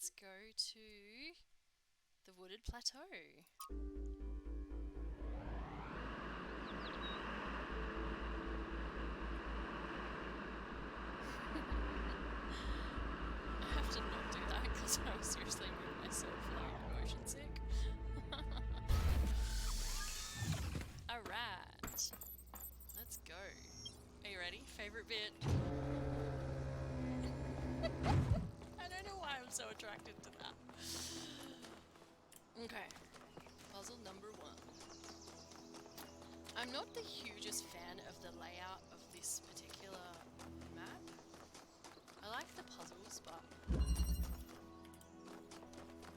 let's go to the wooded plateau. I have to not do that because I was seriously making myself like motion sick. Alright, let's go. Are you ready? Favorite bit? I don't know why I'm so attracted to that. Okay, puzzle number 1. I'm not the hugest fan of the layout of this particular map. I like the puzzles, but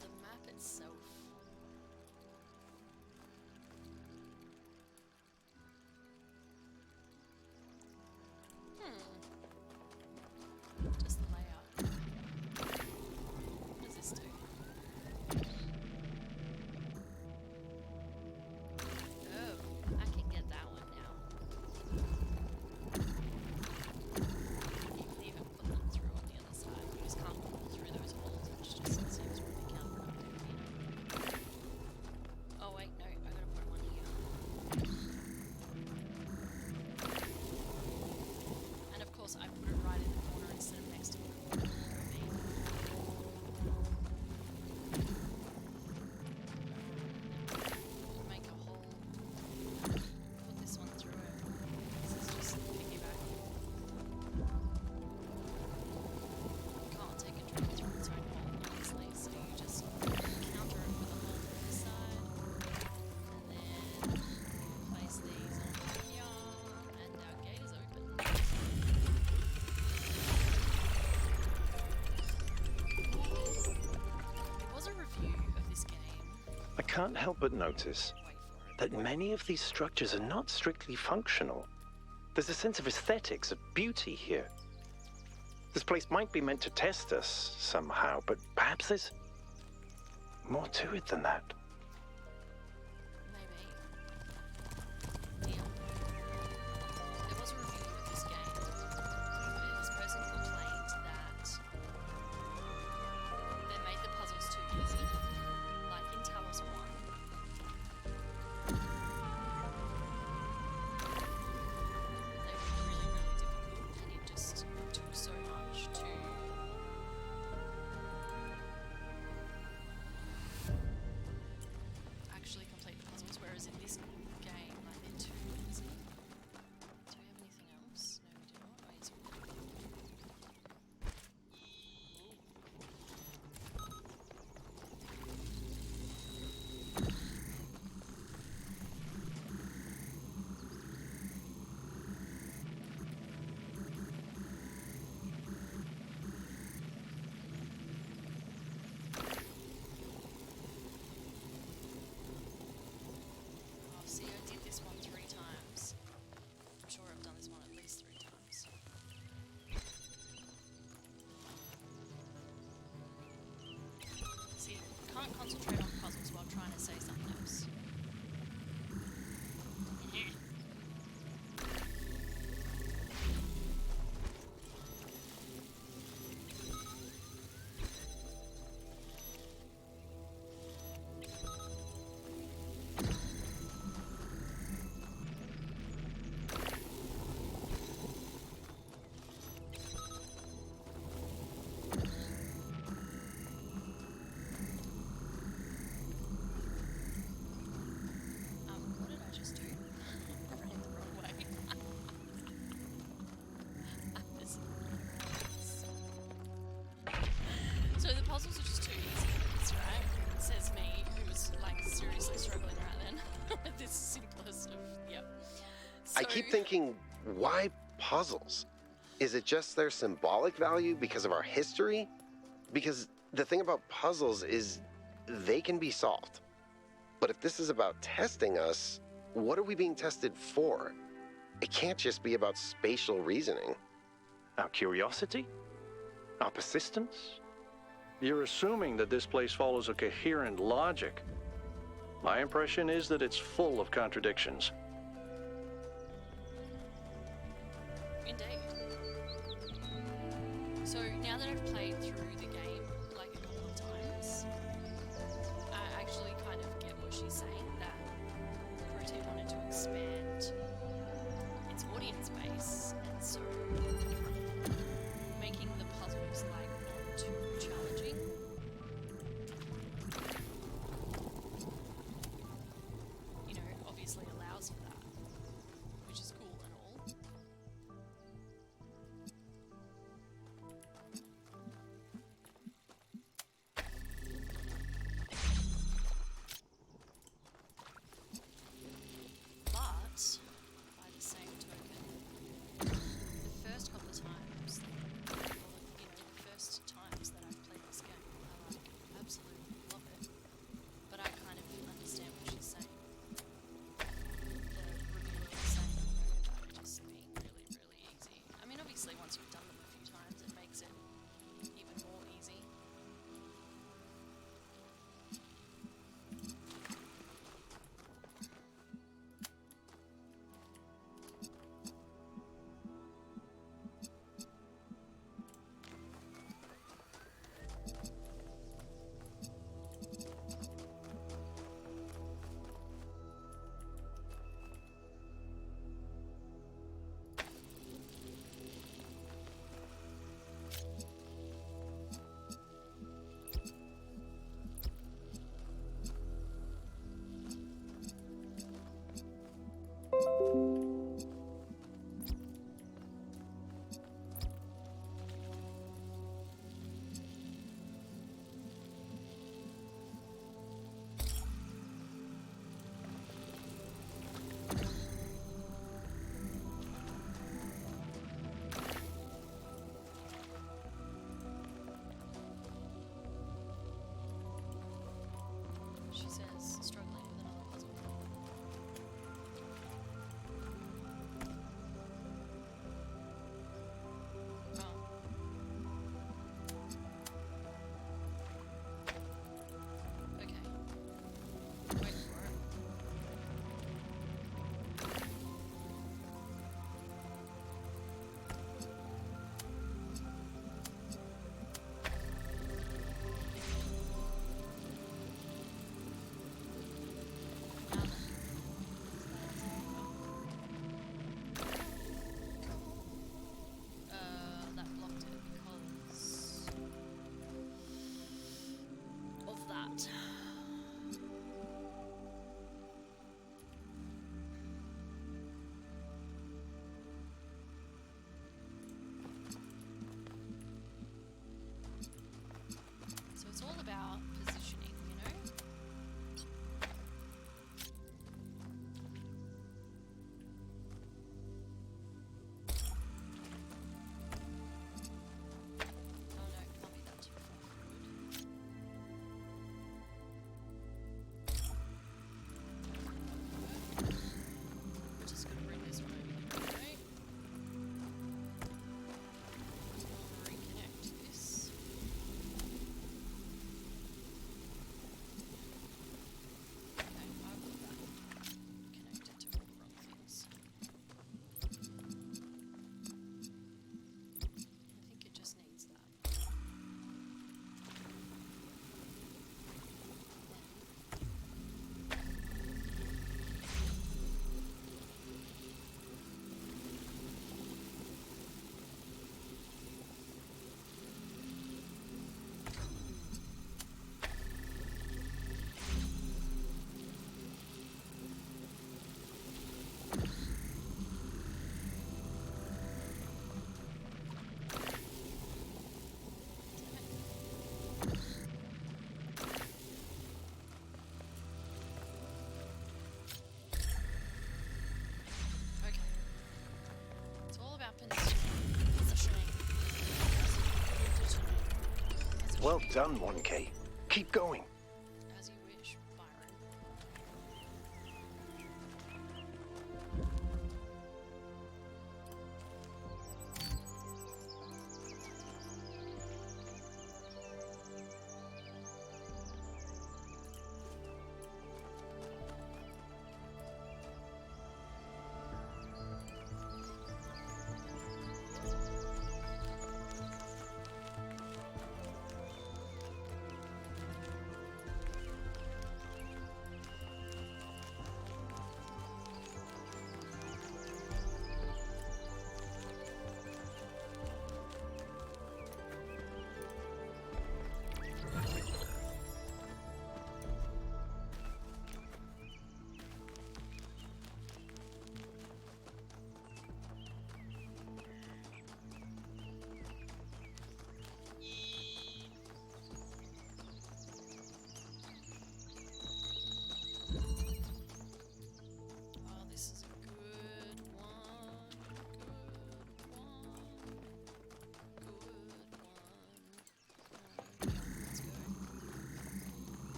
the map itself. Just the layout. What does this do? Oh, I can get that one now. You can even put them through on the other side. You just can't pull through those holes, which just seems really counterproductive, you know? Oh wait, no, I gotta put one here. And of course I put it right in the corner instead of next to the corner. Make a hole. Put this one through it. This is just piggyback. You can't take a drill through its own hole, obviously, so you just counter it with a hole on this side. And then place these on here, and our gate is open. There was a review of this game. I can't help but notice Wait for it. that many of these structures are not strictly functional. There's a sense of aesthetics, of beauty here. This place might be meant to test us somehow, but perhaps there's more to it than that. Maybe. Deal. There was a review of this game. This person complained that they made the puzzles too easy, like in Talos 1. They were really, really difficult, and it just took so much to actually complete the puzzles, whereas in this game, like, they're too easy. Do we have anything else? No, we do not. Oh, yes, we do. Oh, see, I did this one 3 times. I'm sure I've done this one at least 3 times. See, can't concentrate on puzzles while trying to say something else. What did I just do? I ran the wrong way. So the puzzles are just too easy, that's right? Says me, who was like seriously struggling right then with this simplest of, yep. I keep thinking, why puzzles? Is it just their symbolic value because of our history? Because the thing about puzzles is they can be solved. But if this is about testing us, what are we being tested for? It can't just be about spatial reasoning. Our curiosity? Our persistence? You're assuming that this place follows a coherent logic. My impression is that it's full of contradictions. Indeed. So now that I've played through the game like a couple of expand its audience base, and so making the puzzles like not too challenging. You know, obviously allows for that, which is cool and all. But by the same token, the first couple of times, or the first times that I've played this game, I like absolutely love it. But I kind of understand what she's saying. The reviewer was saying, about it just being really, really easy. I mean, obviously, once you've done them a few times, it makes it even more easy. She says, struggling with another puzzle. Oh. Okay. Wait for it. Now then. That blocked it because of that. So it's all about positioning, you know? Oh no, it can't be that too far forward. We're just gonna bring this one over here, right? Reconnect this. Okay, I've got that connected to all the wrong things. I think it just needs that. Okay. It's all about positioning. Well done, 1K. Keep going. As you wish, Byron.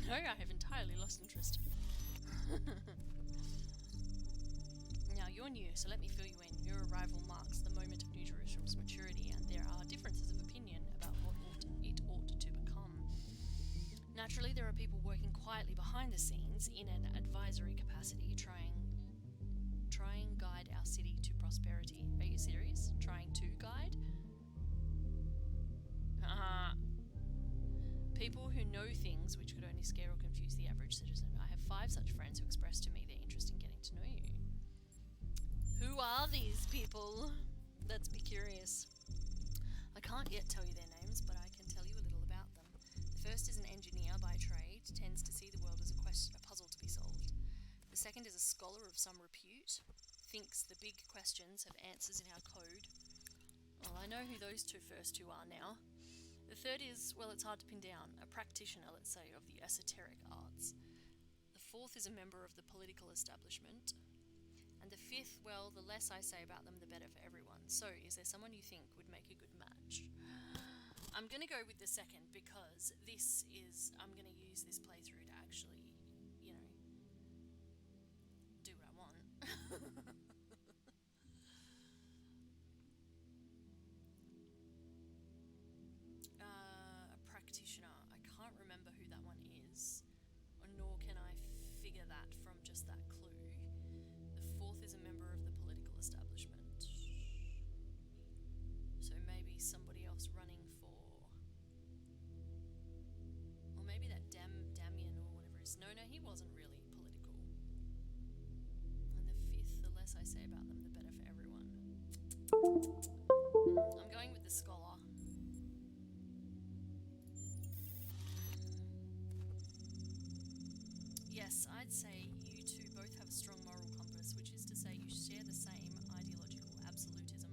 No, I have entirely lost interest. Now, you're new, so let me fill you in. Your arrival marks the moment of New Jerusalem's maturity, and there are differences of opinion about what it ought to become. Naturally, there are people working quietly behind the scenes in an advisory capacity, trying guide our city to prosperity. Are you serious? Trying to guide? People who know things which could only scare or confuse the average citizen. I have 5 such friends who expressed to me their interest in getting to know you. Who are these people? Let's be curious. I can't yet tell you their names, but I can tell you a little about them. The first is an engineer by trade, tends to see the world as a puzzle to be solved. The second is a scholar of some repute, thinks the big questions have answers in our code. Well, I know who those first two are now. The third is, well, it's hard to pin down, a practitioner, let's say, of the esoteric arts. The fourth is a member of the political establishment. And the fifth, well, the less I say about them, the better for everyone. So, is there someone you think would make a good match? I'm going to go with the second because I'm going to use this playthrough to actually, do what I want. A practitioner. I can't remember who that one is, nor can I figure that from just that clue. The fourth is a member of the political establishment. So maybe somebody else running for... Or maybe that Damien or whatever is... No, he wasn't really political. And the fifth, the less I say about them, the better for everyone. I'm going with the scholar. Yes, I'd say you two both have a strong moral compass, which is to say you share the same ideological absolutism.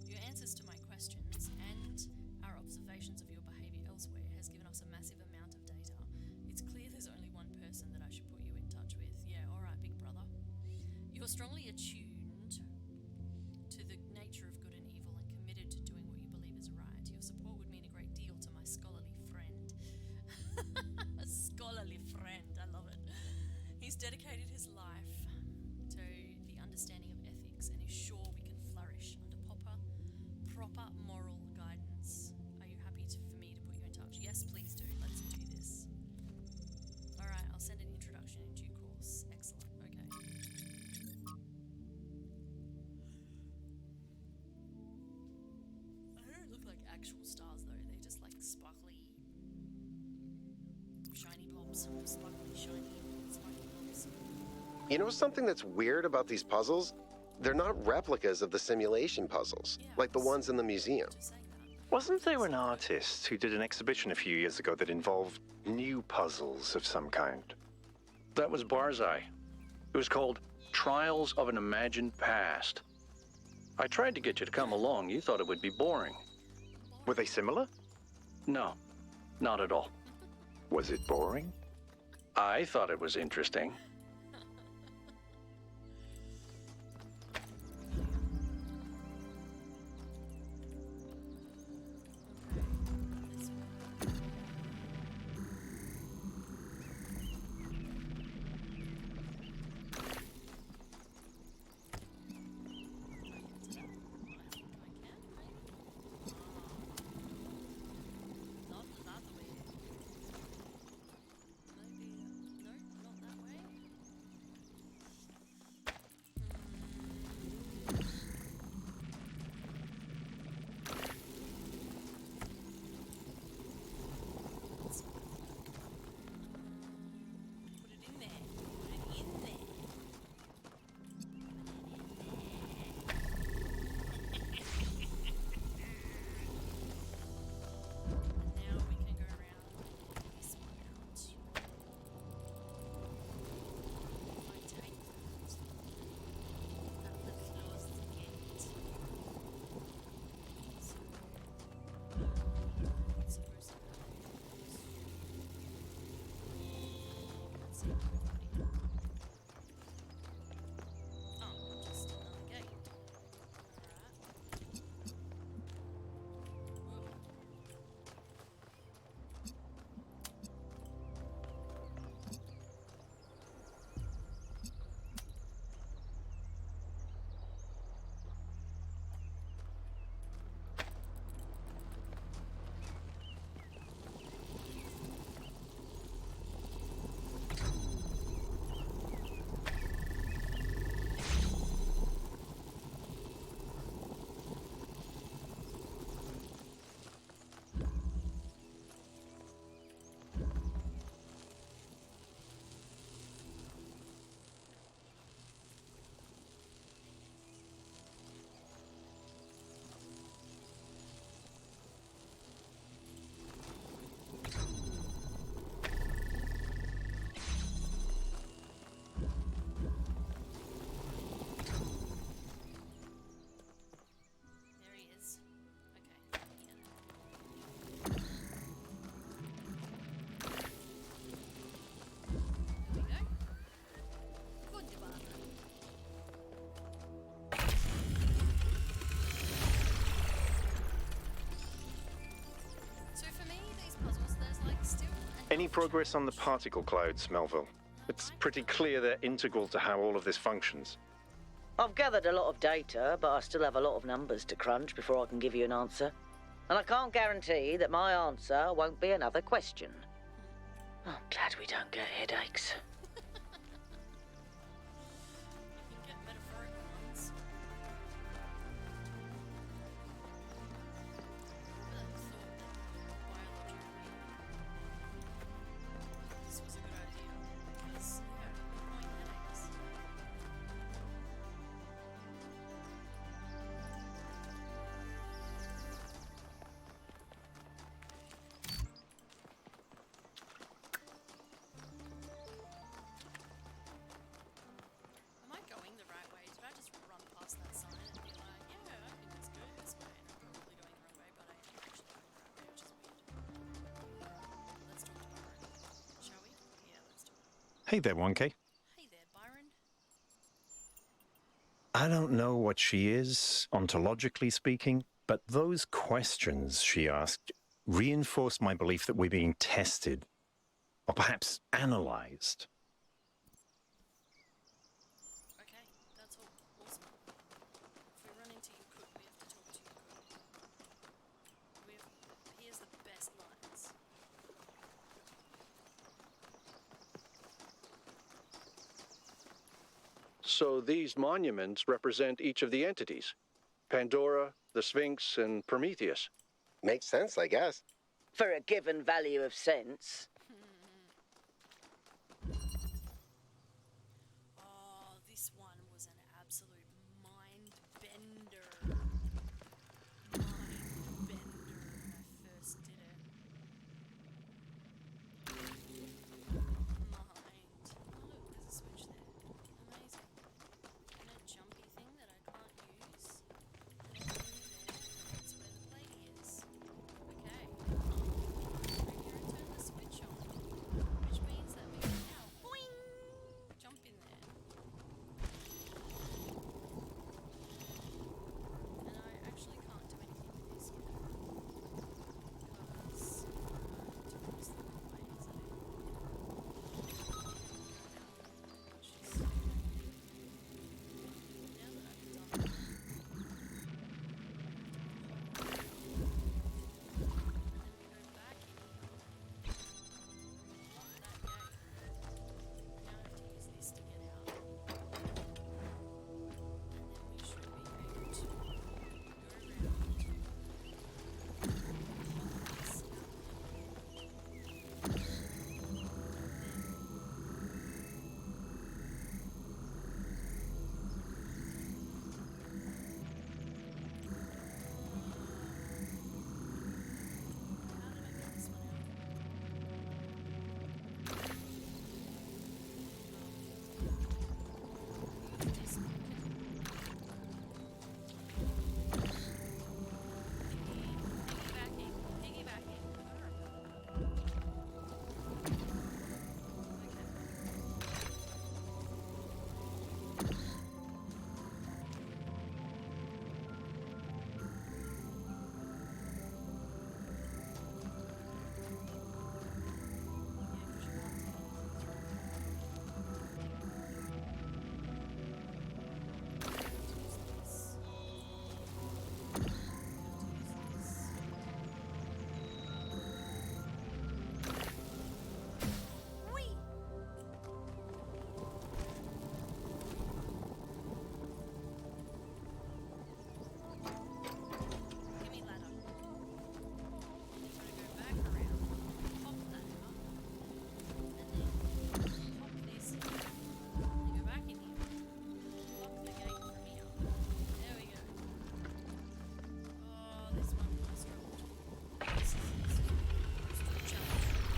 Your answers to my questions and our observations of your behaviour elsewhere has given us a massive amount of data. It's clear there's only one person that I should put you in touch with. Yeah, alright, big brother. You're strongly attuned to the nature of good and evil and committed to doing what you believe is right. Your support would mean a great deal to my scholarly friend. A scholarly friend, I love it. He's dedicated his life to the understanding of ethics and is sure we can flourish under proper moral guidance. Are you happy for me to put you in touch? Yes, please do. Let's do this. Alright, I'll send an introduction in due course. Excellent. Okay. They don't look like actual stars though. They're just like sparkly, shiny blobs. Sparkly, shiny, sparkly blobs. You know something that's weird about these puzzles? They're not replicas of the simulation puzzles, Yeah, like the ones in the museum. Just saying that. Wasn't there an artist who did an exhibition a few years ago that involved new puzzles of some kind? That was Barzai. It was called Trials of an Imagined Past. I tried to get you to come along. You thought it would be boring. Were they similar? No, not at all. Was it boring? I thought it was interesting. Any progress on the particle clouds, Melville? It's pretty clear they're integral to how all of this functions. I've gathered a lot of data, but I still have a lot of numbers to crunch before I can give you an answer. And I can't guarantee that my answer won't be another question. I'm glad we don't get headaches. You can get metaphorical ones. Whoever thought that biologically this was a good idea? Because, yeah, annoying headaches. Am I going the right way? Did I just run past that sign and be like, yeah, I can just go this way? And I'm probably going the wrong way, but I am actually going the right way, which is weird. Let's talk to Byron. Shall we? Yeah, let's do it. Hey there, 1K. Hey there, Byron. I don't know what she is, ontologically speaking, but those questions she asked reinforced my belief that we're being tested, or perhaps analyzed. Okay, that's all. Awesome. If we run into you, could we have to talk to you? Here's the best lines. So these monuments represent each of the entities. Pandora, the Sphinx, and Prometheus. Makes sense, I guess. For a given value of sense. Oh, this one was an absolute mind bender. Mind bender when I first did it. Mind. Oh, look, there's a switch there. Amazing. And a jumpy thing that I can't use. And a thing there. That's where the plate is. Okay. Go here and turn the switch on. Which means that we can now boing, jump in there. And I actually can't do anything with this yet. Because took this the wrong way, is it? She's now that I've done that. And then we go back in here. Lock that gate. Now I have to use this to get out. And then we should be able to go around. Pop this out there. How did I get this one out? Use this one. Piggybacking. I gotta remember that. Give me ladder. Then you're gonna go back around, pop that up, and then pop this in. Then go back in here, lock the gate from here. There we go. Oh, this one I struggled. This is a challenge.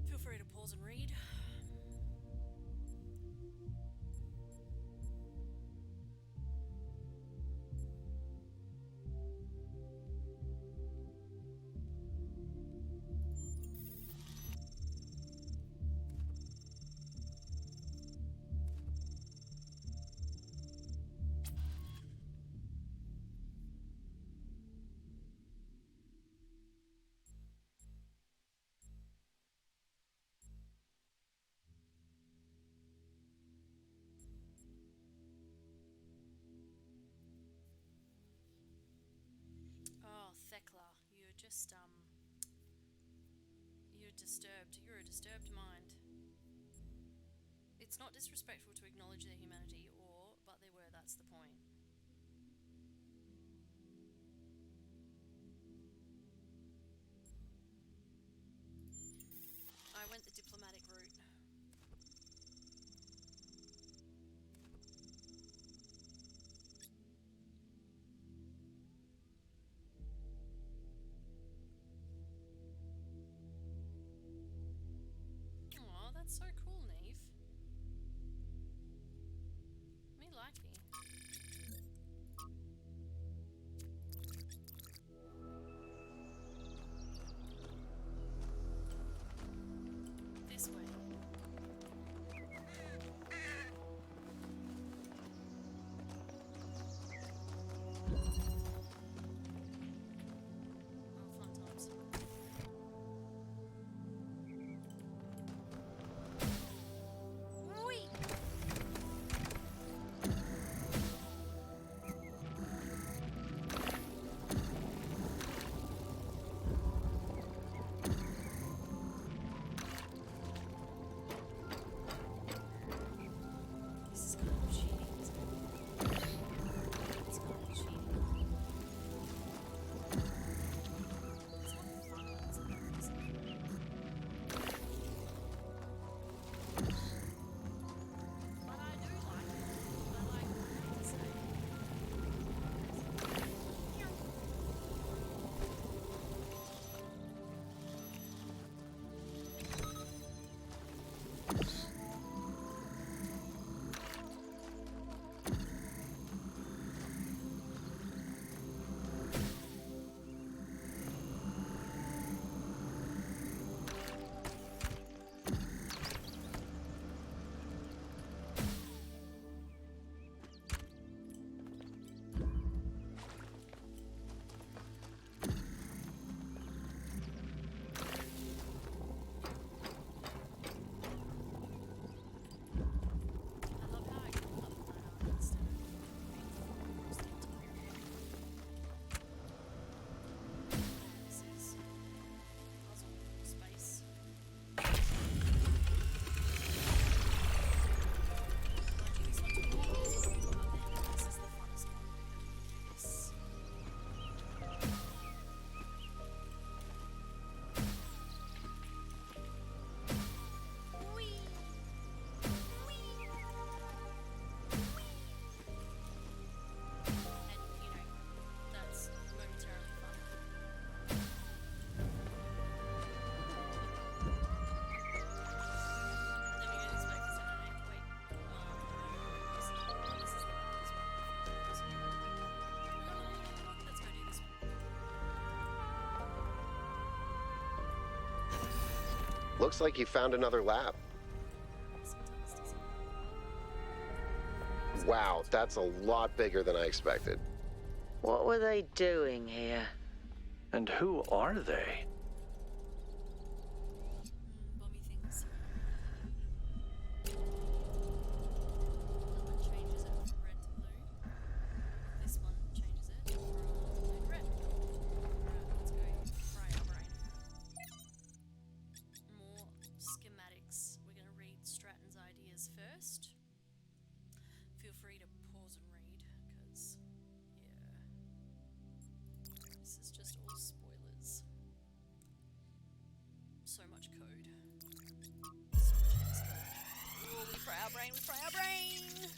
Feel free to pause and read. just you're a disturbed mind. It's not disrespectful to acknowledge their humanity, but they were, that's the point. I went the diplomatic route. Aw, that's so cool, Neve. Me likey. This way. Oh, fun times. Whee! This is kind of cheating, isn't it? It's kind of cheating. It's not fun when it's embarrassing. But I do like it. I like to say. I love how I can look up that art instead of being full across the entire This is puzzle space. Mind you, this one took me years, but then this is the funnest one because we can do this. Whee! Whee! And, that's momentarily fun. Then we get expect to send an wait. This is the one. This one. Let's go do this one. Looks like you found another lab. Sometimes doesn't. Wow, that's a lot bigger than I expected. What were they doing here? And who are they? Bummy things. That one changes it from red to blue. This one changes it from blue to red. Alright, let's go fry our brain. More schematics. We're going to read Stratton's ideas first. Feel free to pause and read, because, yeah. This is just all spoilers. So much code. So much hex code. Oh, we fry our brain, we fry our brain!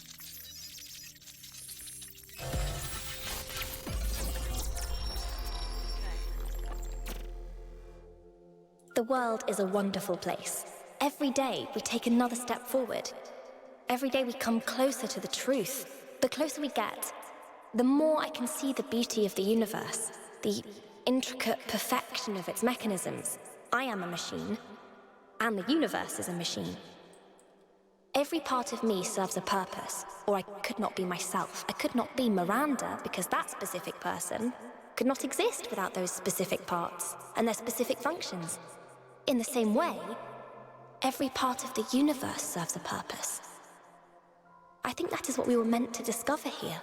The world is a wonderful place. Every day we take another step forward. Every day we come closer to the truth. The closer we get, the more I can see the beauty of the universe, the intricate perfection of its mechanisms. I am a machine, and the universe is a machine. Every part of me serves a purpose, or I could not be myself. I could not be Miranda, because that specific person could not exist without those specific parts and their specific functions. In the same way, every part of the universe serves a purpose. I think that is what we were meant to discover here.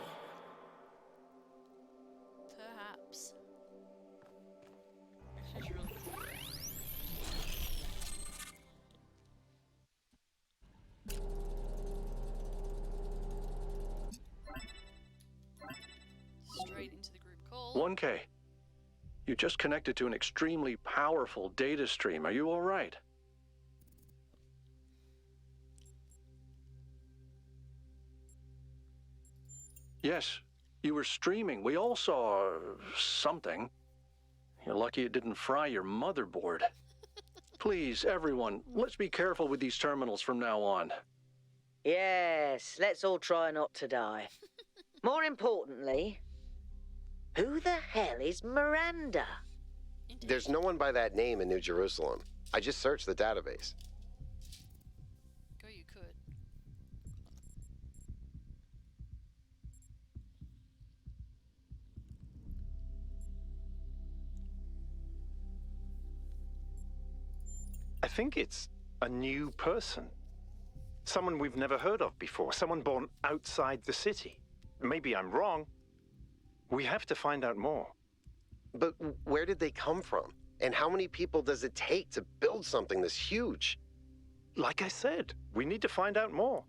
Perhaps. 1K, you just connected to an extremely powerful data stream. Are you all right? Yes, you were streaming. We all saw something. You're lucky it didn't fry your motherboard. Please, everyone, let's be careful with these terminals from now on. Yes, let's all try not to die. More importantly, who the hell is Miranda? Indeed. There's no one by that name in New Jerusalem. I just searched the database. Go, you could. I think it's a new person. Someone we've never heard of before. Someone born outside the city. Maybe I'm wrong. We have to find out more. But where did they come from? And how many people does it take to build something this huge? Like I said, we need to find out more.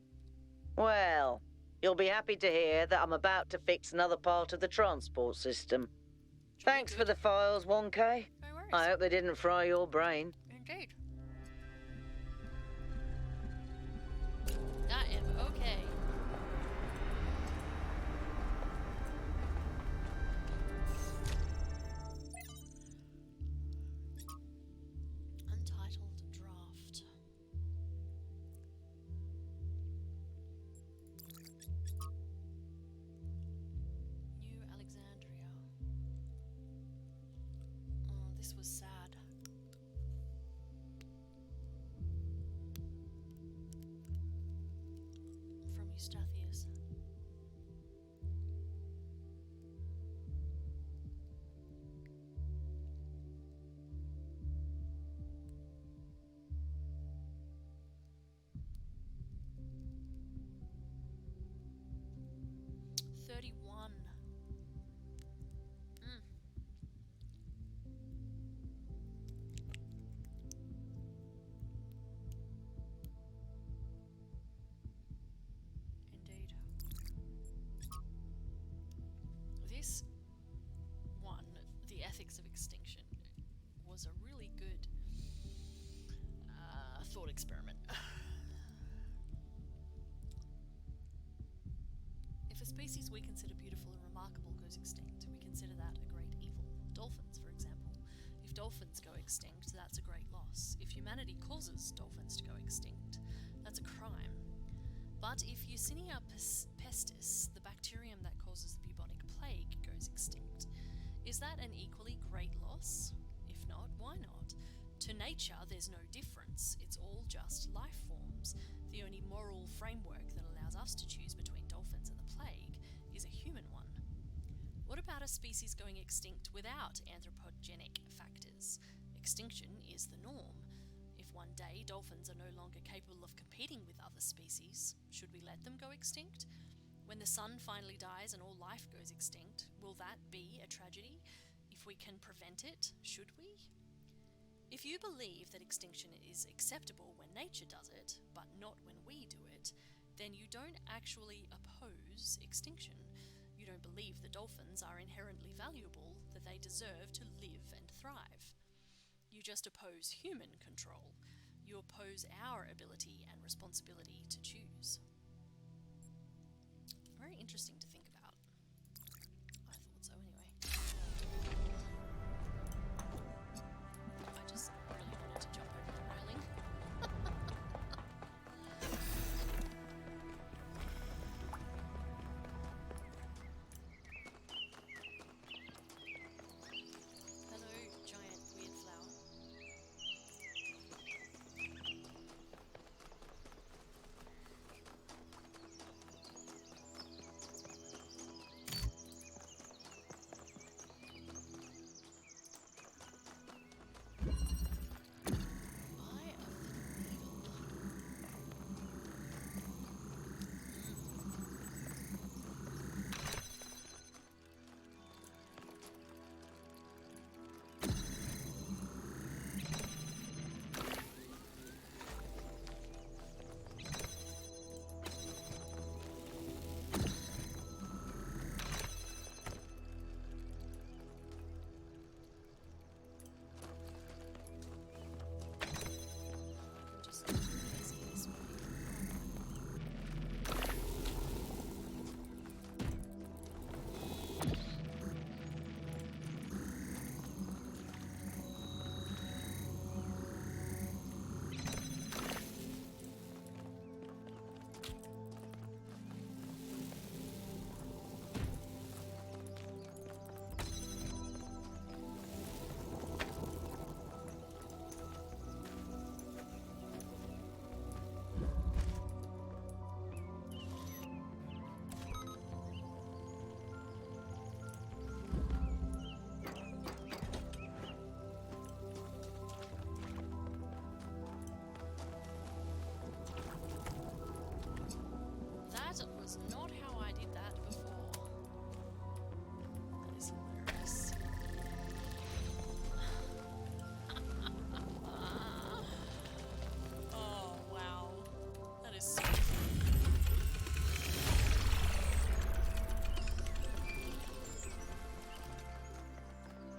Well, you'll be happy to hear that I'm about to fix another part of the transport system. Thanks for the files, 1K. No worries. I hope they didn't fry your brain. Indeed. I am okay. Untitled draft. New Alexandria. Oh, this was sad. From Eustathius. "31. Indeed. This one, The Ethics of Extinction, was a really good thought experiment. If a species we consider beautiful and remarkable goes extinct, we consider that a great evil. Dolphins, for example. If dolphins go extinct, that's a great loss. If humanity causes dolphins to go extinct, that's a crime. But if Yersinia pestis, the bacterium that causes the bubonic plague, goes extinct, is that an equally great loss? If not, why not? To nature, there's no difference. It's all just life forms. The only moral framework that allows us to choose between dolphins and the plague is a human one. What about a species going extinct without anthropogenic factors? Extinction is the norm. If one day dolphins are no longer capable of competing with other species, should we let them go extinct? When the sun finally dies and all life goes extinct, will that be a tragedy? If we can prevent it, should we? If you believe that extinction is acceptable when nature does it, but not when we do it, then you don't actually oppose extinction. You don't believe the dolphins are inherently valuable, that they deserve to live and thrive. You just oppose human control. You oppose our ability and responsibility to choose. Very interesting to think about. I thought so anyway. I just really wanted to jump over the railing. Hello, giant weird flower.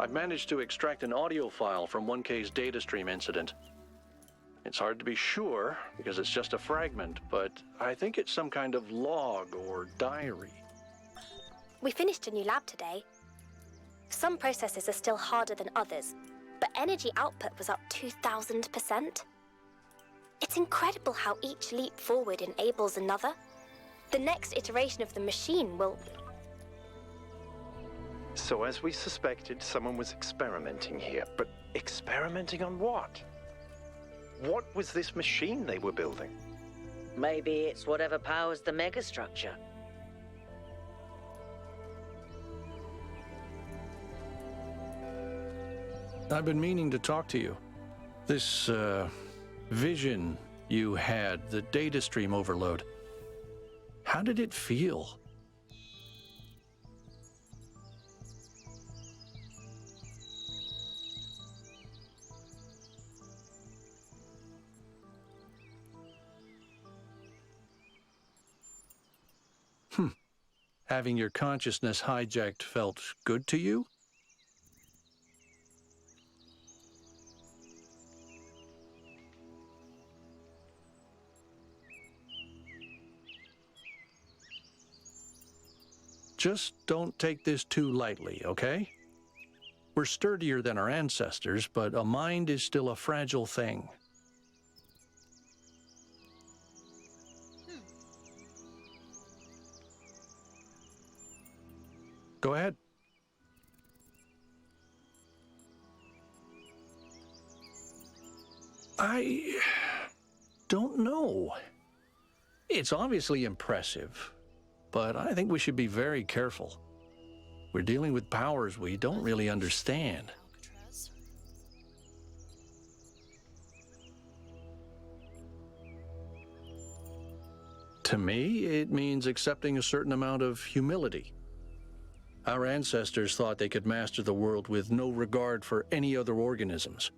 I've managed to extract an audio file from 1K's data stream incident. It's hard to be sure because it's just a fragment, but I think it's some kind of log or diary. We finished a new lab today. Some processes are still harder than others, but energy output was up 2,000%. It's incredible how each leap forward enables another. The next iteration of the machine will... So as we suspected, someone was experimenting here. But experimenting on what? What was this machine they were building? Maybe it's whatever powers the megastructure. I've been meaning to talk to you. This, vision you had, the data stream overload. How did it feel? Having your consciousness hijacked felt good to you? Just don't take this too lightly, okay? We're sturdier than our ancestors, but a mind is still a fragile thing. Go ahead. I don't know. It's obviously impressive, but I think we should be very careful. We're dealing with powers we don't really understand. Alcatraz. To me, it means accepting a certain amount of humility. Our ancestors thought they could master the world with no regard for any other organisms.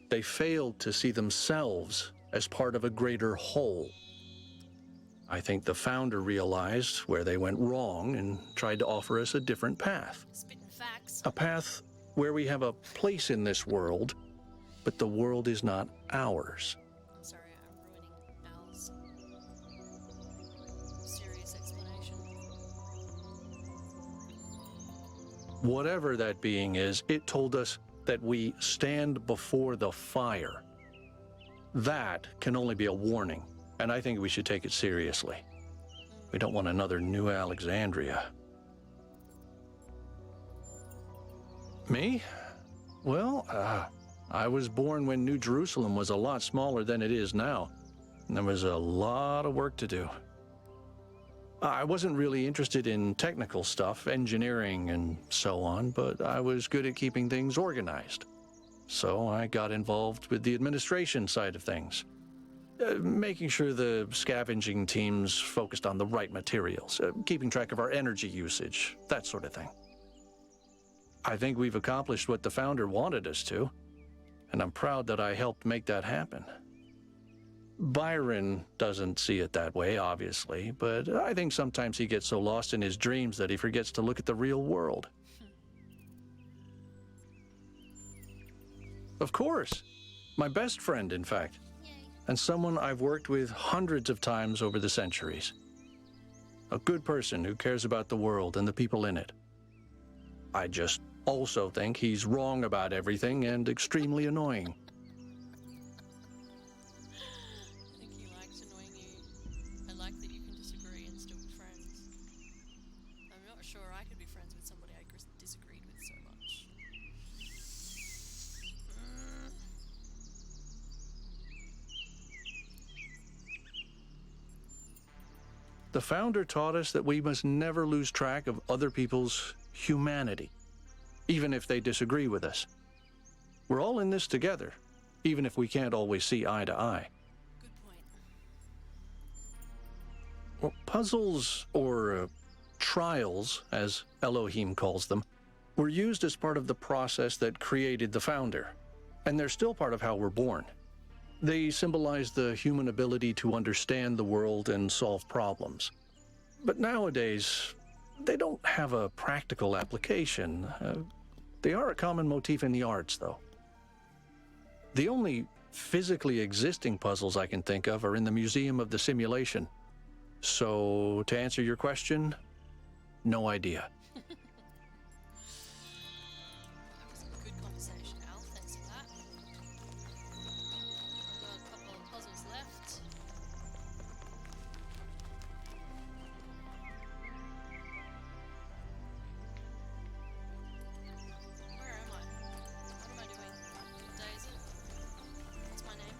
They failed to see themselves as part of a greater whole. I think the founder realized where they went wrong and tried to offer us a different path. Spitting facts. A path where we have a place in this world, but the world is not ours. I'm sorry, I'm ruining Al's serious explanation. Whatever that being is, it told us that we stand before the fire. That can only be a warning, and I think we should take it seriously. We don't want another New Alexandria. Me? Well, I was born when New Jerusalem was a lot smaller than it is now, and there was a lot of work to do. I wasn't really interested in technical stuff, engineering and so on, but I was good at keeping things organized. So I got involved with the administration side of things, making sure the scavenging teams focused on the right materials, keeping track of our energy usage, that sort of thing. I think we've accomplished what the founder wanted us to, and I'm proud that I helped make that happen. Byron doesn't see it that way, obviously, but I think sometimes he gets so lost in his dreams that he forgets to look at the real world. Of course. My best friend, in fact. Yay. And someone I've worked with hundreds of times over the centuries. A good person who cares about the world and the people in it. I just also think he's wrong about everything and extremely annoying. I think he likes annoying you. I like that you can disagree and still be friends. I'm not sure I could be friends with somebody I disagreed with so much. The founder taught us that we must never lose track of other people's humanity, even if they disagree with us. We're all in this together, even if we can't always see eye to eye. Good point. Well, puzzles, or trials, as Elohim calls them, were used as part of the process that created the founder, and they're still part of how we're born. They symbolize the human ability to understand the world and solve problems. But nowadays, they don't have a practical application. They are a common motif in the arts, though. The only physically existing puzzles I can think of are in the Museum of the Simulation. So, to answer your question, no idea. That was a good conversation, Al. Thanks for that. We've got a couple of puzzles left. Where am I? What am I doing? What day is it? What's my name?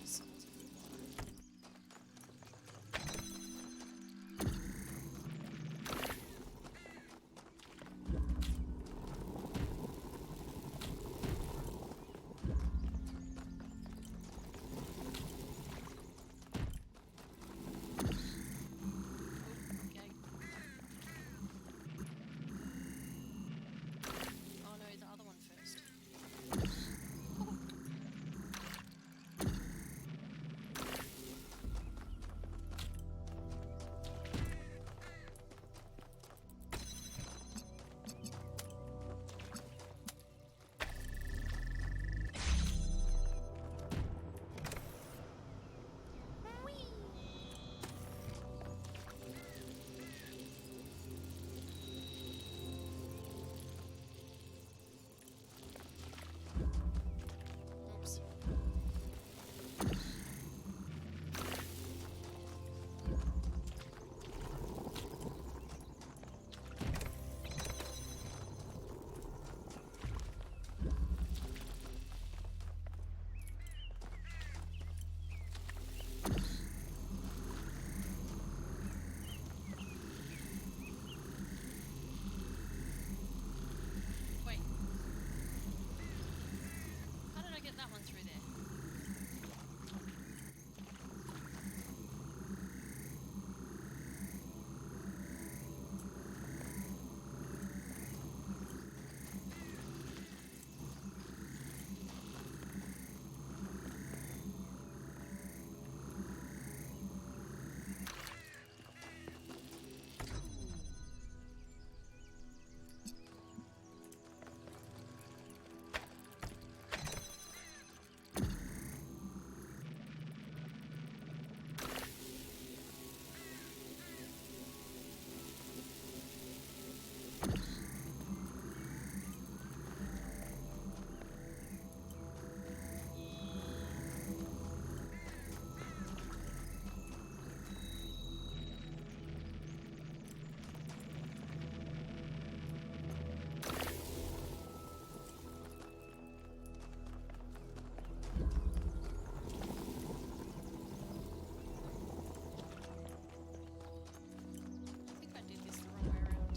Souls of Water. Okay. Oh no, the other one first. Oops. Wait. How did I get that one through there? I think I did this the wrong way around.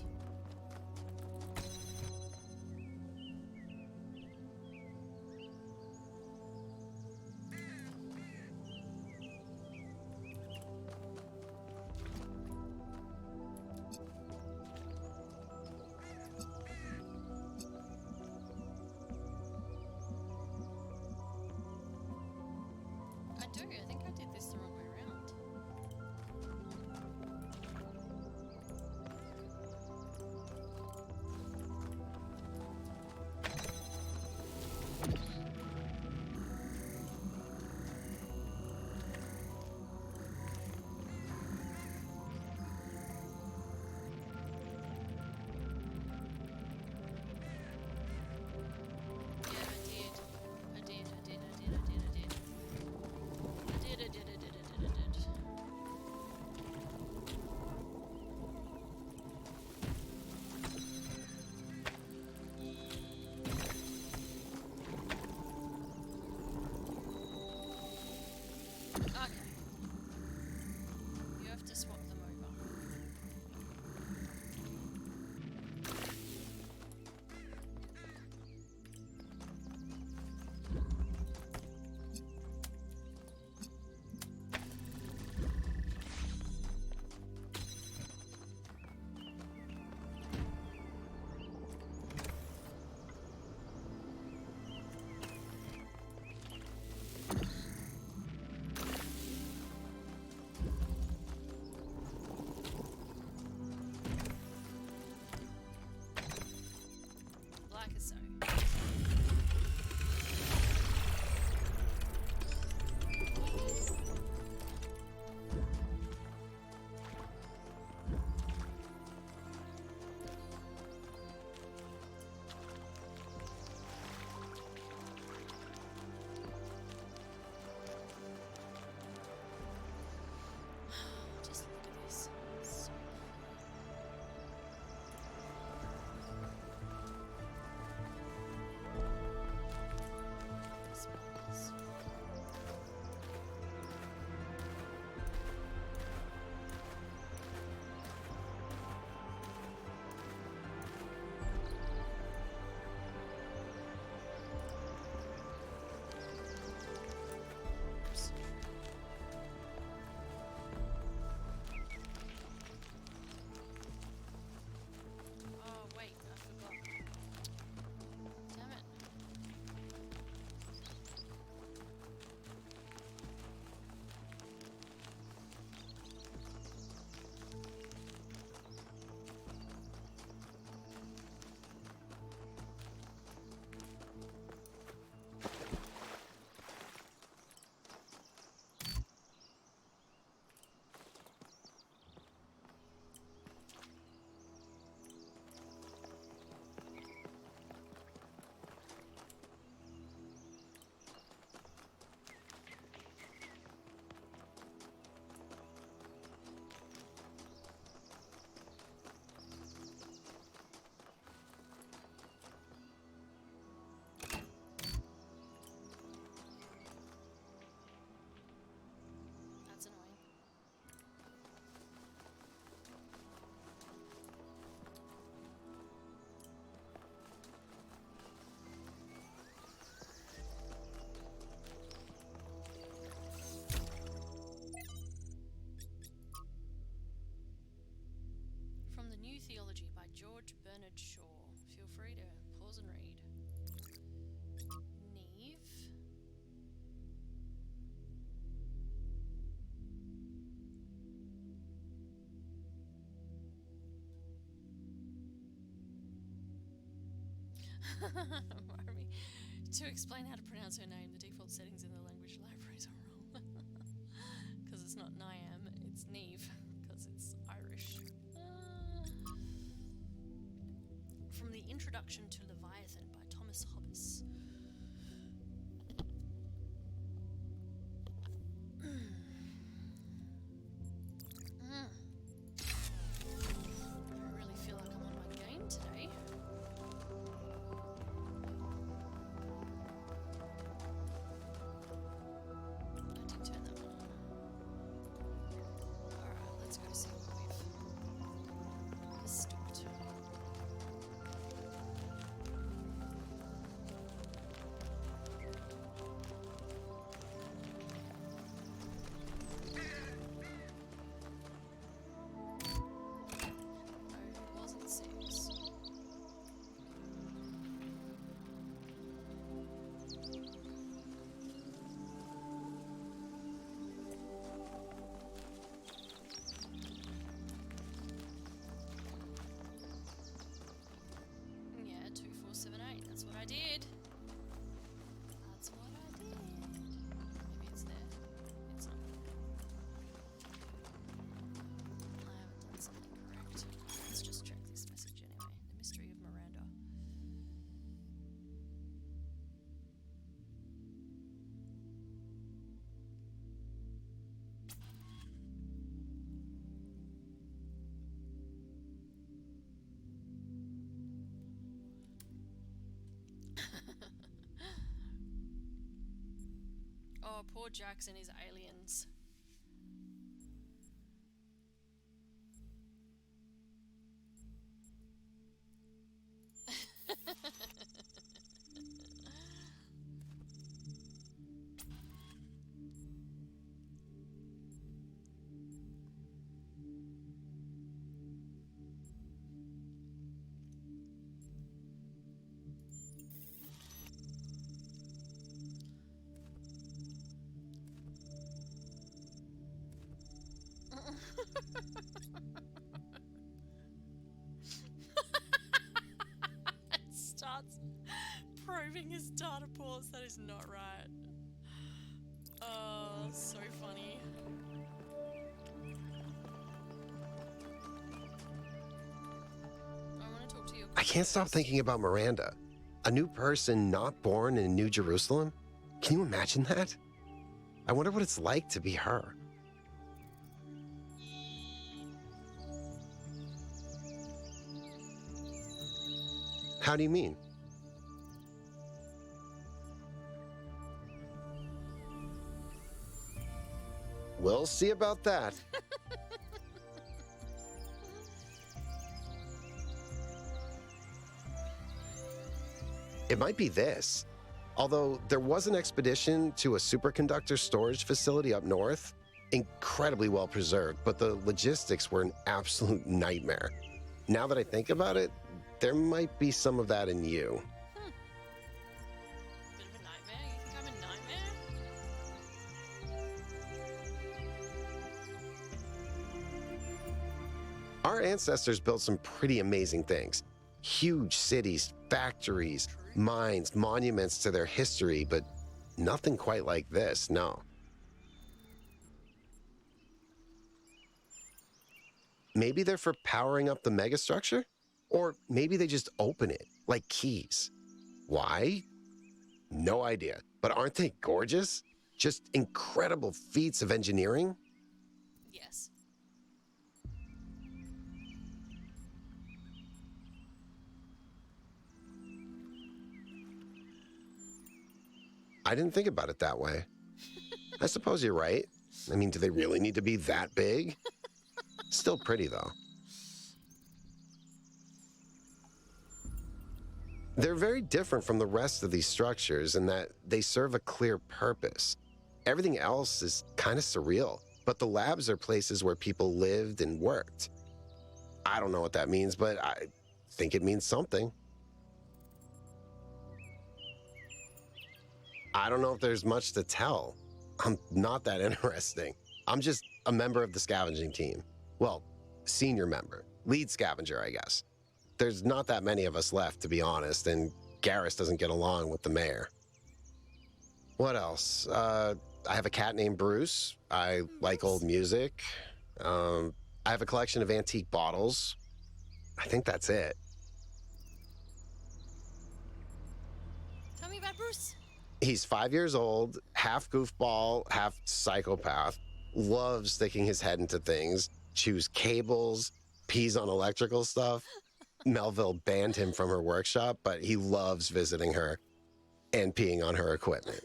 I do. I think I did this the wrong way around. Yeah, I did. I did. pause and read. Neve. Remind me to explain how to pronounce her name. The default settings in the language libraries are wrong. Because it's not Niam, it's Neve, because it's Irish. From the Introduction to Leviathan by Thomas Hobbes. I really feel like I'm on my game today. I did turn that one on. Alright, let's go see what we've mistook. No, it wasn't six. Yeah, 2, 4, 7, 8. That's what I did. That's what I did. Maybe it's there. It's not. I haven't done something correct. Let's just check this message anyway. The mystery of Miranda. Oh, poor Jax and his aliens. It starts probing his data ports. That is not right. Oh, so funny. I want to talk to you. I can't stop thinking about Miranda. A new person not born in New Jerusalem? Can you imagine that? I wonder what it's like to be her. How do you mean? We'll see about that. It might be this. Although there was an expedition to a superconductor storage facility up north, incredibly well preserved, but the logistics were an absolute nightmare. Now that I think about it, there might be some of that in you. Bit of a nightmare? You think I'm a nightmare? Our ancestors built some pretty amazing things. Huge cities, factories, mines, monuments to their history, but nothing quite like this, no. Maybe they're for powering up the megastructure? Or maybe they just open it, like keys. Why? No idea. But aren't they gorgeous? Just incredible feats of engineering? Yes. I didn't think about it that way. I suppose you're right. I mean, do they really need to be that big? Still pretty, though. They're very different from the rest of these structures in that they serve a clear purpose. Everything else is kind of surreal, but the labs are places where people lived and worked. I don't know what that means, but I think it means something. I don't know if there's much to tell. I'm not that interesting. I'm just a member of the scavenging team. Well, senior member. Lead scavenger, I guess. There's not that many of us left, to be honest, and Garrus doesn't get along with the mayor. What else? I have a cat named Bruce. I like old music. I have a collection of antique bottles. I think that's it. Tell me about Bruce. He's 5 years old, half goofball, half psychopath, loves sticking his head into things, chews cables, pees on electrical stuff. Melville banned him from her workshop, but he loves visiting her and peeing on her equipment.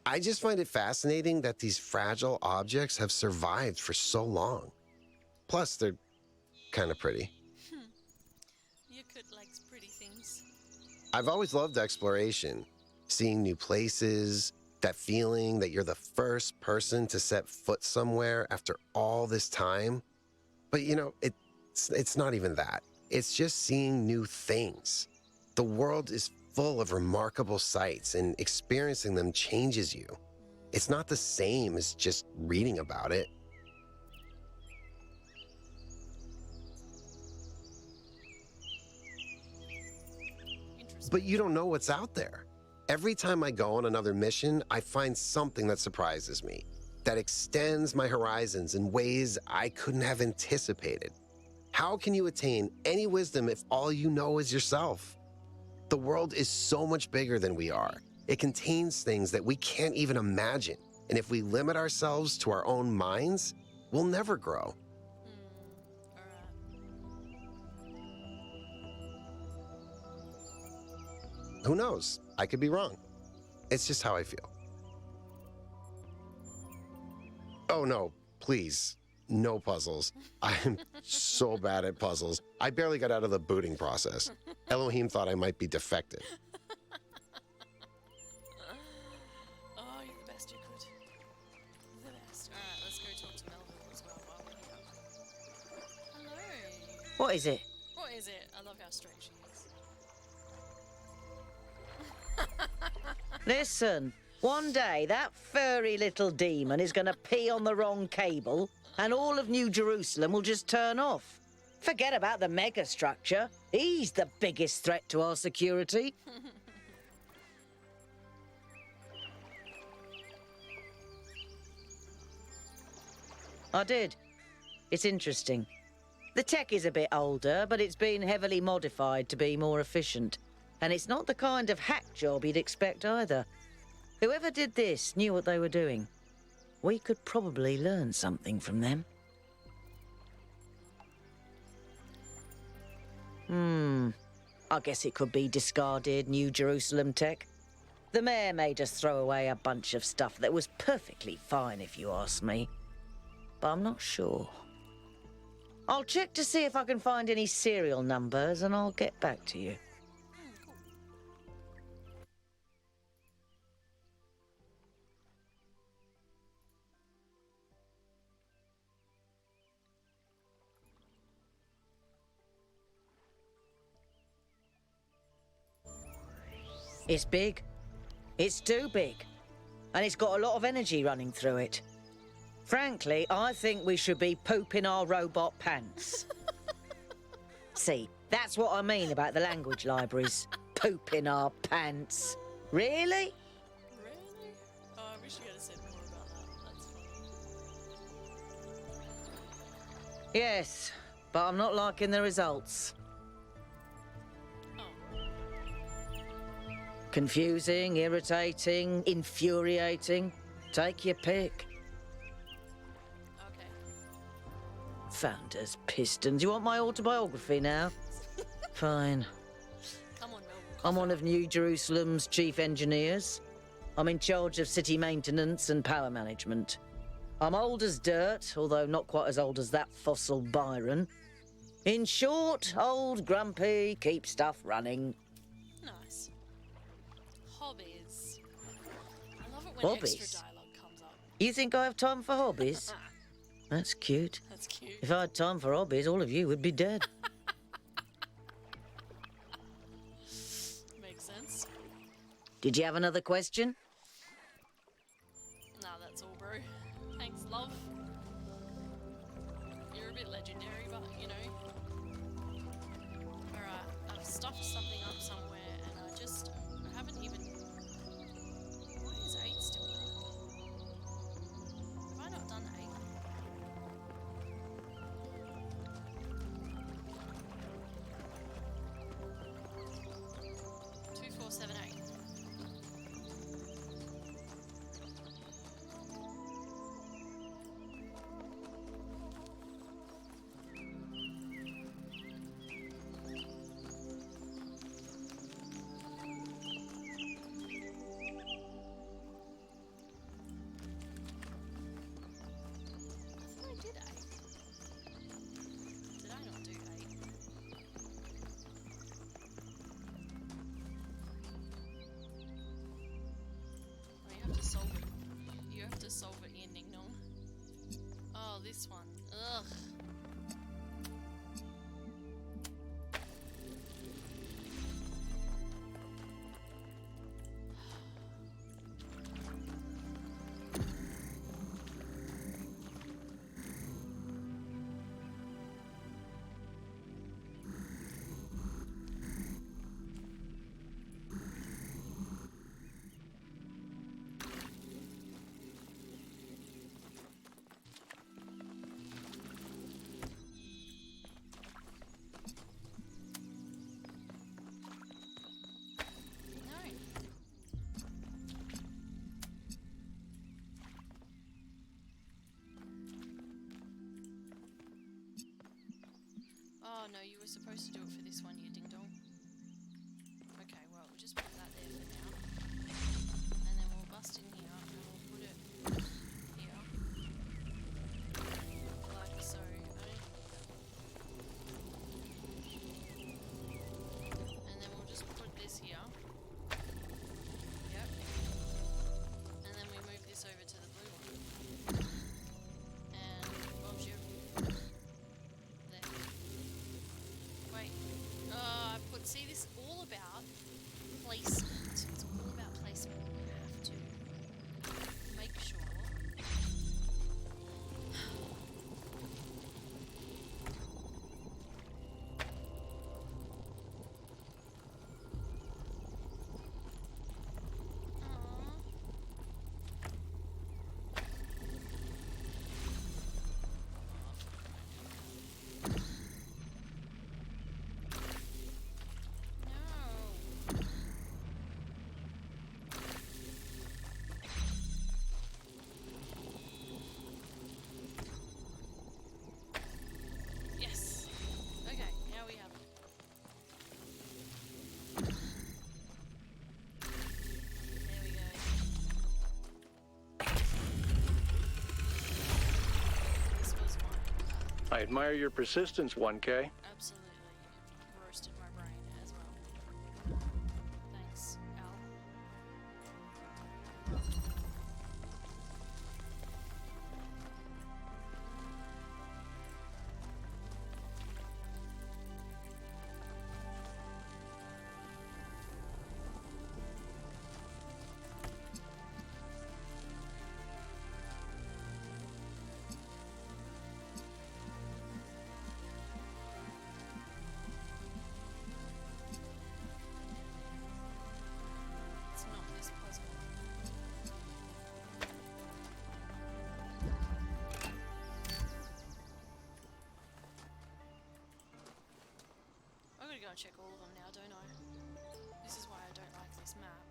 I just find it fascinating that these fragile objects have survived for so long. Plus, they're kind of pretty. Your kid likes pretty things. I've always loved exploration, seeing new places, that feeling that you're the first person to set foot somewhere after all this time. But you know, it's not even that. It's just seeing new things. The world is full of remarkable sights, and experiencing them changes you. It's not the same as just reading about it. Interesting. But you don't know what's out there. Every time I go on another mission, I find something that surprises me, that extends my horizons in ways I couldn't have anticipated. How can you attain any wisdom if all you know is yourself? The world is so much bigger than we are. It contains things that we can't even imagine. And if we limit ourselves to our own minds, we'll never grow. Alright. Who knows? I could be wrong. It's just how I feel. Oh no, please. No puzzles. I'm so bad at puzzles. I barely got out of the booting process. Elohim thought I might be defective. Oh, you're the best you could. The best. Alright, let's go talk to Melville as well while we're here. Hello. What is it? What is it? I love how straight she is. Listen, one day that furry little demon is going to pee on the wrong cable and all of New Jerusalem will just turn off. Forget about the megastructure. He's the biggest threat to our security. I did. It's interesting. The tech is a bit older, but it's been heavily modified to be more efficient. And it's not the kind of hack job you'd expect either. Whoever did this knew what they were doing. We could probably learn something from them. I guess it could be discarded New Jerusalem tech. The mayor made us throw away a bunch of stuff that was perfectly fine, if you ask me. But I'm not sure. I'll check to see if I can find any serial numbers, and I'll get back to you. Cool. It's big. It's too big. And it's got a lot of energy running through it. Frankly, I think we should be pooping our robot pants. See, that's what I mean about the language libraries. Pooping our pants. Really? Really? Oh, I wish you had said more about that. That's funny. Yes, but I'm not liking the results. Oh. Confusing, irritating, infuriating. Take your pick. Okay. Founders, pistons. You want my autobiography now? Fine. Come on, Melville. I'm one of New Jerusalem's chief engineers. I'm in charge of city maintenance and power management. I'm old as dirt, although not quite as old as that fossil Byron. In short, old, grumpy, keep stuff running. Nice. Hobbies. I love it when Hobbies? extra dialogue comes up. You think I have time for hobbies? That's cute. That's cute. If I had time for hobbies, all of you would be dead. Did you have another question? Nah, that's all, bro. Thanks, love. You're a bit legendary, but you know. Alright, I've stuffed something up somewhere and I haven't even. Why is 8 still up? Have I not done 8? 2478. Did I not do 8? Oh, you have to solve it. You have to solve it ending, no? Oh, this one. Ugh. No. Oh no, you were supposed to do it for this one, you ding dong. Okay, well, we'll just put that there for now. And then we'll bust in here and we'll put it here. Like so. And then we'll just put this here. Yep. And then we move this over to the blue one. And Bob's your there. Wait. See, this is all about placement. It's all about placement. You have to make sure. Yes. Okay, now we have it. There we go. This was one. I admire your persistence, 1K. Absolutely roasted my brain as well. Thanks, Al. It's not this puzzle. I'm gonna go and check all of them now, don't I? This is why I don't like this map.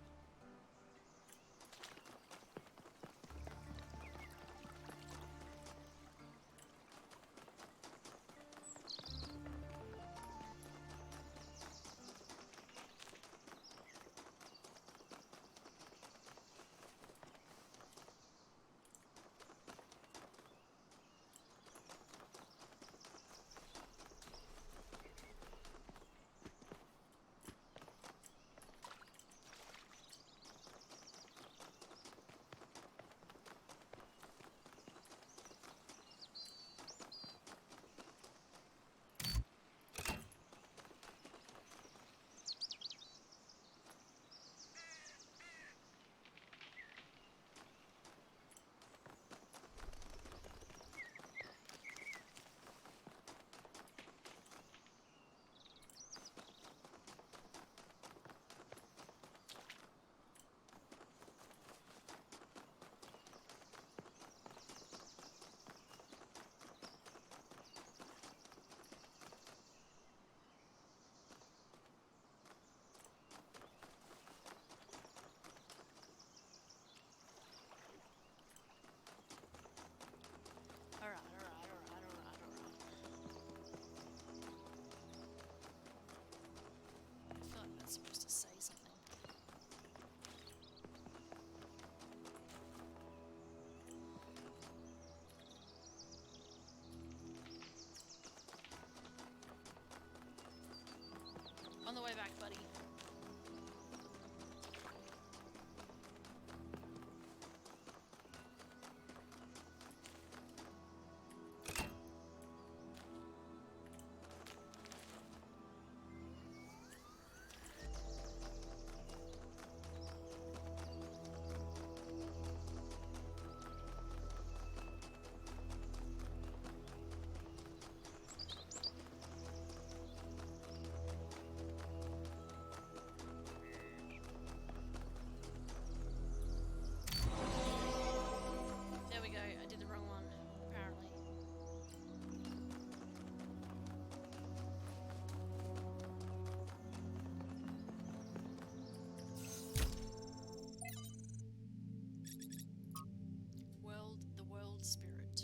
way back, buddy. There we go. I did the wrong one, apparently. The world spirit.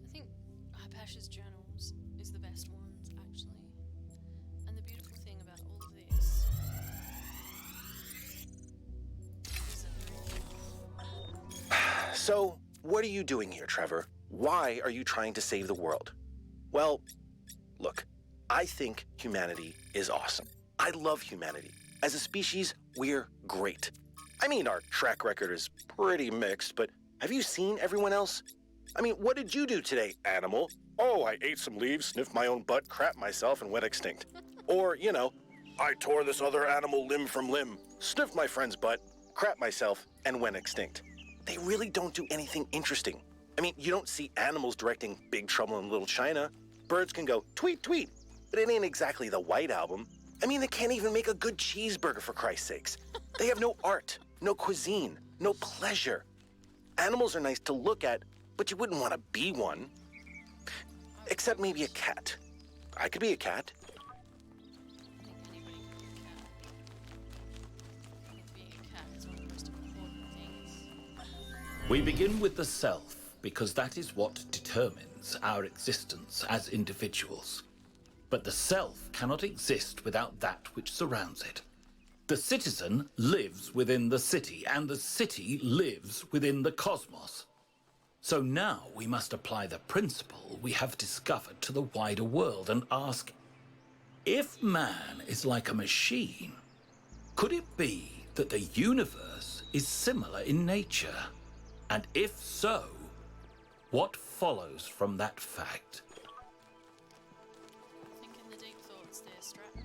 I think Hypatia's journals is the best ones, actually. And the beautiful thing about all of this is that So, what are you doing here, Trevor? Why are you trying to save the world? Well, look, I think humanity is awesome. I love humanity. As a species, we're great. I mean, our track record is pretty mixed, but have you seen everyone else? I mean, what did you do today, animal? Oh, I ate some leaves, sniffed my own butt, crapped myself, and went extinct. Or, you know, I tore this other animal limb from limb, sniffed my friend's butt, crapped myself, and went extinct. They really don't do anything interesting. I mean, you don't see animals directing Big Trouble in Little China. Birds can go tweet, tweet, but it ain't exactly the White Album. I mean, they can't even make a good cheeseburger, for Christ's sakes. They have no art, no cuisine, no pleasure. Animals are nice to look at, but you wouldn't want to be one. Except maybe a cat. I could be a cat. I think anybody could be a cat. I think being a cat is one of the most important things. We begin with the self, because that is what determines our existence as individuals. But the self cannot exist without that which surrounds it. The citizen lives within the city, and the city lives within the cosmos. So now we must apply the principle we have discovered to the wider world and ask, if man is like a machine, could it be that the universe is similar in nature? And if so, what follows from that fact? Thinking the deep thoughts there, Stratton.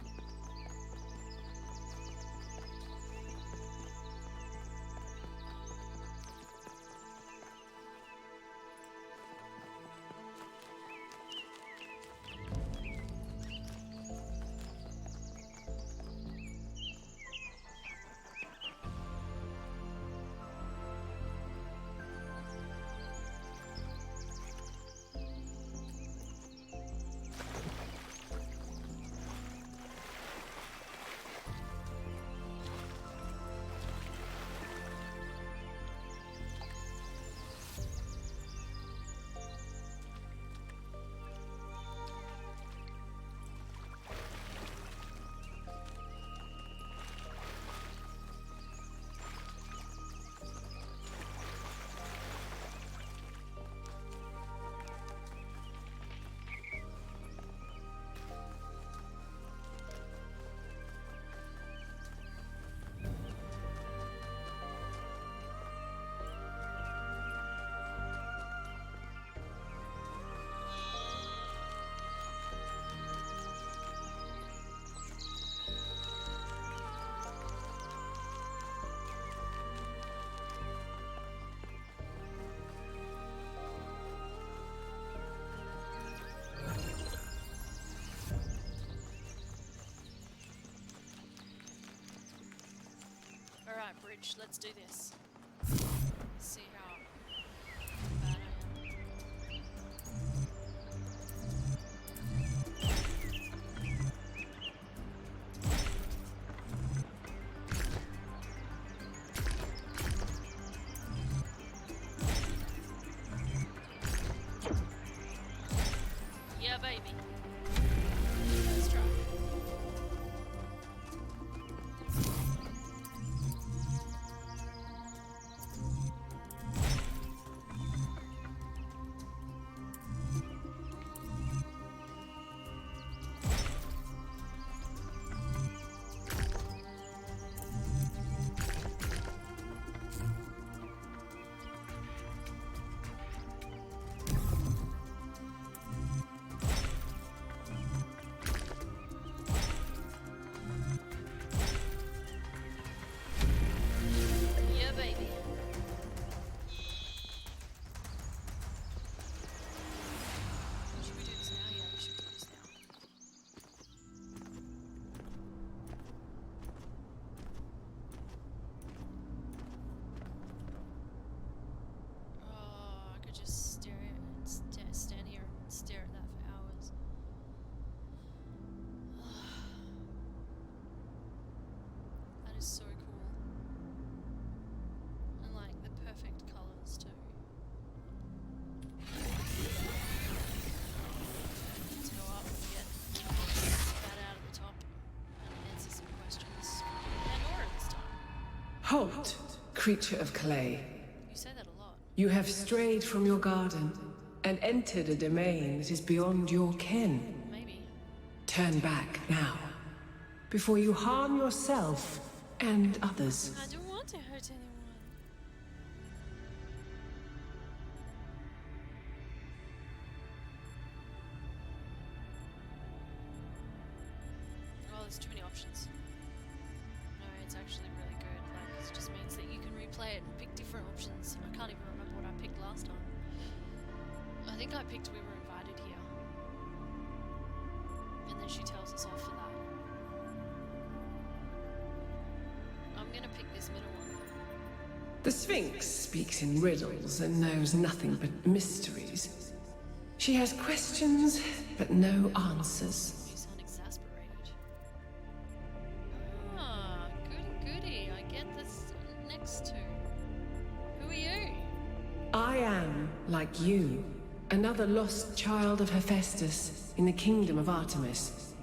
Alright, Bridge, let's do this. See how bad I am. Yeah, baby. try. Yeah, baby. Should we do this now? Yeah, we should do this now. Oh, I could just stand here and stare at that for hours. That is so cool. And like the perfect colours too. Let's go up and get that out of the top and answer some questions. Pandora this time. Halt, creature of clay. You say that a lot. You have strayed from your garden and entered a domain that is beyond your ken. Maybe. Turn back now, before you harm yourself and others. I don't want to hurt anyone. Oh, there's too many options. No, it's actually really good. Like, it just means that you can replay it and pick different options. I can't even remember what I picked last time. I think I picked we were invited here. And then she tells us off for that. I'm gonna pick this middle one. The Sphinx speaks in riddles and knows nothing but mysteries. She has questions, but no answers. You sound exasperated. Ah, goody. I get this next two. Who are you? I am, like you, another lost child of Hephaestus in the kingdom of Artemis.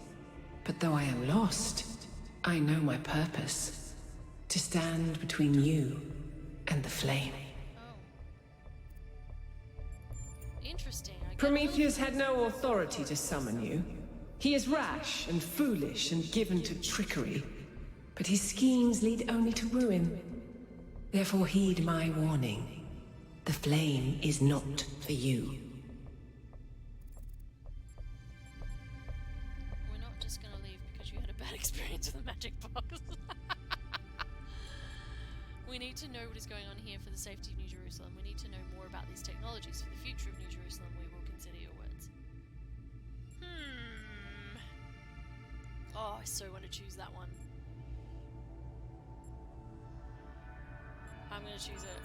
But though I am lost, I know my purpose. To stand between you and the flame. Oh. Interesting. I get Prometheus had no authority to summon you. He is rash and foolish and given to trickery. But his schemes lead only to ruin. Therefore heed my warning. The flame is not for you. We're not just gonna leave because you had a bad experience with the magic box. We need to know what is going on here for the safety of New Jerusalem. We need to know more about these technologies for the future of New Jerusalem. We will consider your words. Oh, I so want to choose that one. I'm going to choose it.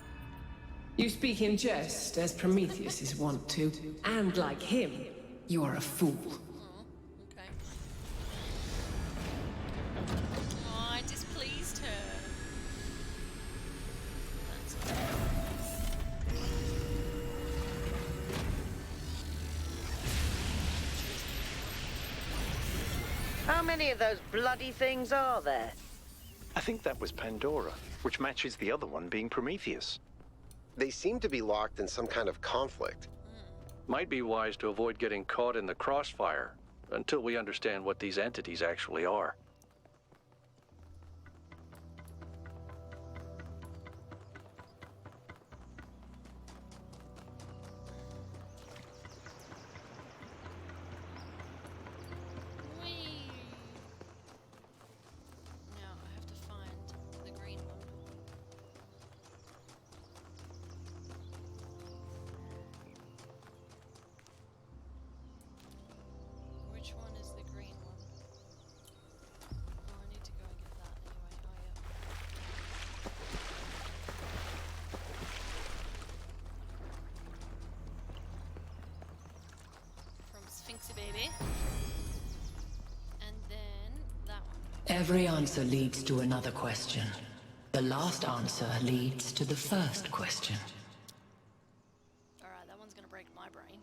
You speak in jest, as Prometheus is wont to. And like him, you are a fool. Oh, okay. Oh, I displeased her. That's okay. How many of those bloody things are there? I think that was Pandora, which matches the other one being Prometheus. They seem to be locked in some kind of conflict. Might be wise to avoid getting caught in the crossfire until we understand what these entities actually are. Whee! Now I have to find the green one. Which one is the green one? Oh, I need to go and get that anyway. Oh, yeah. From Sphinxy Baby. And then that one. Every answer leads to another question. The last answer leads to the first question. Alright, that one's gonna break my brain.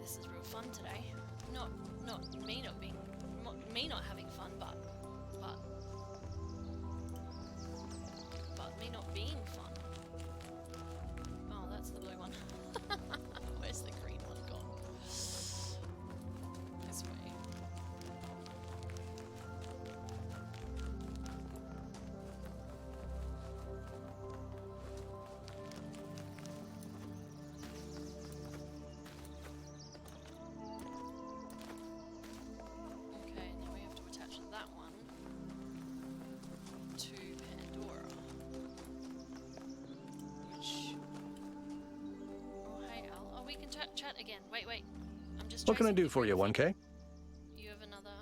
this is real fun today. Not me not being, me not having fun, but me not being fun. Oh, that's the blue one. Where's the green one gone? This way. Okay, now we have to attach that one to Pandora. Which... Oh, hey, Al. Oh, we can chat again. Wait. I'm just What can I tracing do for you, 1K? You have another...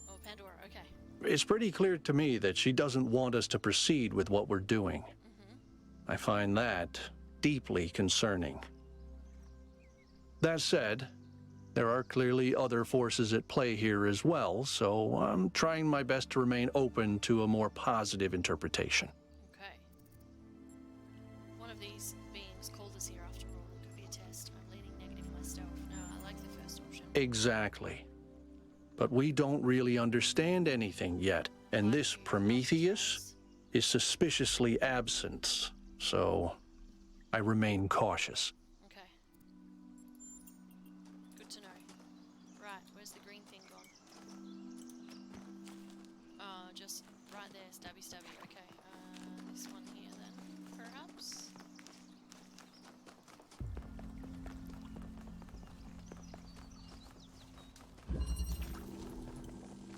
Oh, Pandora, okay. It's pretty clear to me that she doesn't want us to proceed with what we're doing. I find that deeply concerning. That said, there are clearly other forces at play here as well, so I'm trying my best to remain open to a more positive interpretation. Okay. One of these beings called us here after all. It could be a test. I'm leaning negative myself. No, I like the first option. Exactly. But we don't really understand anything yet, and this Prometheus is suspiciously absent, so I remain cautious. Okay. Good to know. Right, where's the green thing gone? Just right there, stabby. Okay, this one here then, perhaps?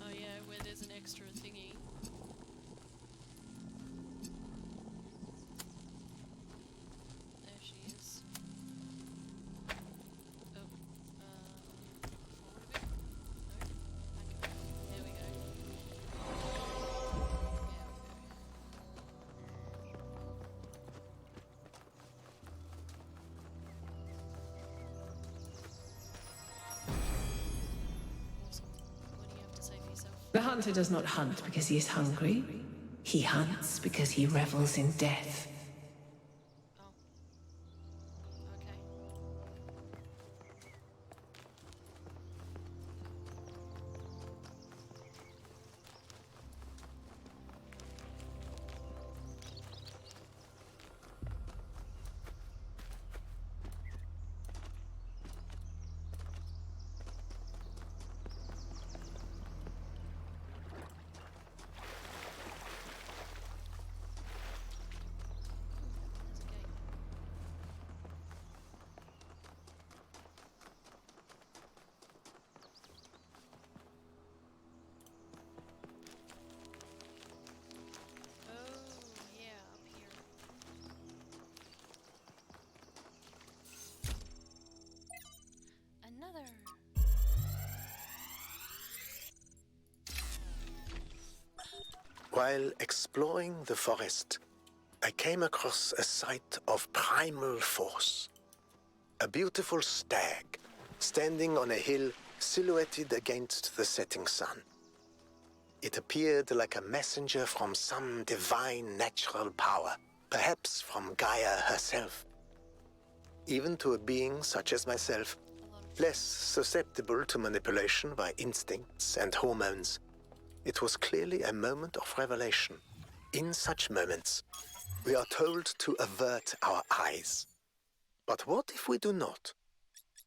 Oh yeah, where there's an extra thingy. There she is. Oh, forward a bit? No, back a bit. There we go. Awesome. What do you have to say for yourself? The hunter does not hunt because he is hungry. He hunts because he revels in death. Oh. Okay. There's a gate. Oh, yeah, up here. Another. While exploring the forest, I came across a sight of primal force. A beautiful stag, standing on a hill silhouetted against the setting sun. It appeared like a messenger from some divine natural power, perhaps from Gaia herself. Even to a being such as myself, less susceptible to manipulation by instincts and hormones, it was clearly a moment of revelation. In such moments, we are told to avert our eyes. But what if we do not?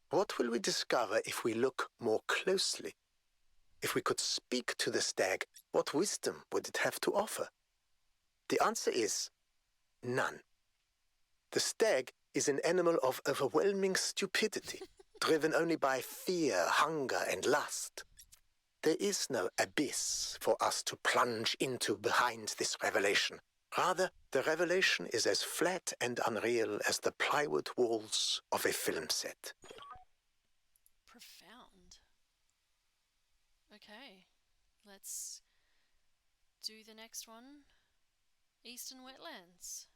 What will we discover if we look more closely? If we could speak to the stag, what wisdom would it have to offer? The answer is none. The stag is an animal of overwhelming stupidity, driven only by fear, hunger, and lust. There is no abyss for us to plunge into behind this revelation. Rather, the revelation is as flat and unreal as the plywood walls of a film set. Profound. Okay, let's do the next one. Eastern Wetlands.